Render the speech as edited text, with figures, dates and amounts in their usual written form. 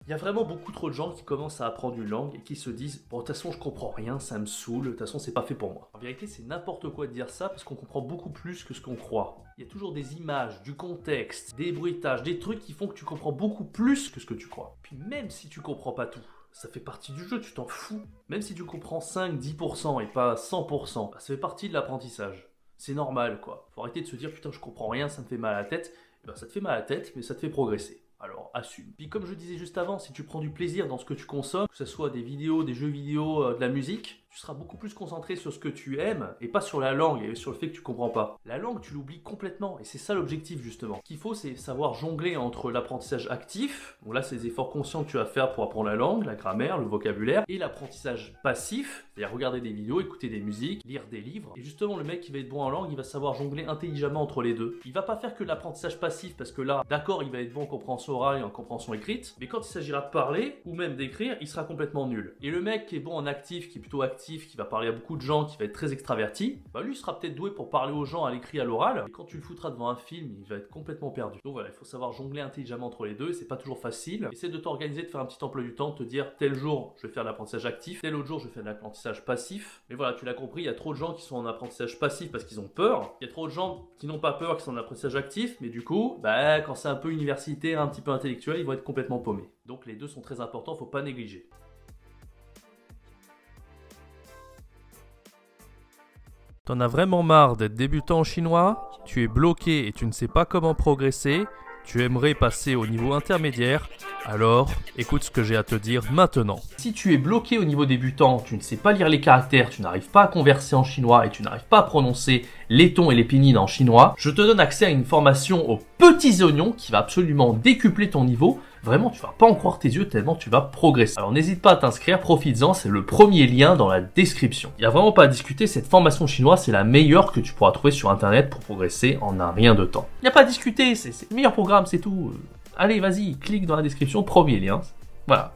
Il y a vraiment beaucoup trop de gens qui commencent à apprendre une langue et qui se disent « Bon, de toute façon, je comprends rien, ça me saoule, de toute façon, c'est pas fait pour moi. » En vérité, c'est n'importe quoi de dire ça parce qu'on comprend beaucoup plus que ce qu'on croit. Il y a toujours des images, du contexte, des bruitages, des trucs qui font que tu comprends beaucoup plus que ce que tu crois. Puis même si tu comprends pas tout, ça fait partie du jeu, tu t'en fous. Même si tu comprends 5-10% et pas 100%, ça fait partie de l'apprentissage. C'est normal, quoi. Faut arrêter de se dire « Putain, je comprends rien, ça me fait mal à la tête. » Ça te fait mal à la tête, mais ça te fait progresser. Alors assume. Puis comme je disais juste avant, si tu prends du plaisir dans ce que tu consommes, que ce soit des vidéos, des jeux vidéo, de la musique, tu seras beaucoup plus concentré sur ce que tu aimes et pas sur la langue et sur le fait que tu comprends pas. La langue, tu l'oublies complètement et c'est ça l'objectif justement. Ce qu'il faut, c'est savoir jongler entre l'apprentissage actif, donc là c'est des efforts conscients que tu vas faire pour apprendre la langue, la grammaire, le vocabulaire, et l'apprentissage passif, c'est-à-dire regarder des vidéos, écouter des musiques, lire des livres. Et justement, le mec qui va être bon en langue, il va savoir jongler intelligemment entre les deux. Il va pas faire que l'apprentissage passif parce que là, d'accord, il va être bon en compréhension orale et en compréhension écrite, mais quand il s'agira de parler ou même d'écrire, il sera complètement nul. Et le mec qui est bon en actif, qui est plutôt actif, qui va parler à beaucoup de gens, qui va être très extraverti, bah lui sera peut-être doué pour parler aux gens à l'écrit, à l'oral, mais quand tu le foutras devant un film, il va être complètement perdu. Donc voilà, il faut savoir jongler intelligemment entre les deux, c'est pas toujours facile. Essaie de t'organiser, de faire un petit emploi du temps, de te dire tel jour je vais faire l'apprentissage actif, tel autre jour je vais faire l'apprentissage passif. Mais voilà, tu l'as compris, il y a trop de gens qui sont en apprentissage passif parce qu'ils ont peur, il y a trop de gens qui n'ont pas peur, qui sont en apprentissage actif, mais du coup, bah quand c'est un peu universitaire, un petit peu intellectuel, ils vont être complètement paumés. Donc les deux sont très importants, faut pas négliger. T'en as vraiment marre d'être débutant en chinois? Tu es bloqué et tu ne sais pas comment progresser? Tu aimerais passer au niveau intermédiaire? Alors, écoute ce que j'ai à te dire maintenant. Si tu es bloqué au niveau débutant, tu ne sais pas lire les caractères, tu n'arrives pas à converser en chinois et tu n'arrives pas à prononcer les tons et les pinyin en chinois, je te donne accès à une formation aux petits oignons qui va absolument décupler ton niveau. Vraiment, tu vas pas en croire tes yeux tellement tu vas progresser. Alors n'hésite pas à t'inscrire, profites-en, c'est le premier lien dans la description. Il n'y a vraiment pas à discuter, cette formation chinoise, c'est la meilleure que tu pourras trouver sur internet pour progresser en un rien de temps. Il n'y a pas à discuter, c'est le meilleur programme, c'est tout. Allez, vas-y, clique dans la description, premier lien. Voilà.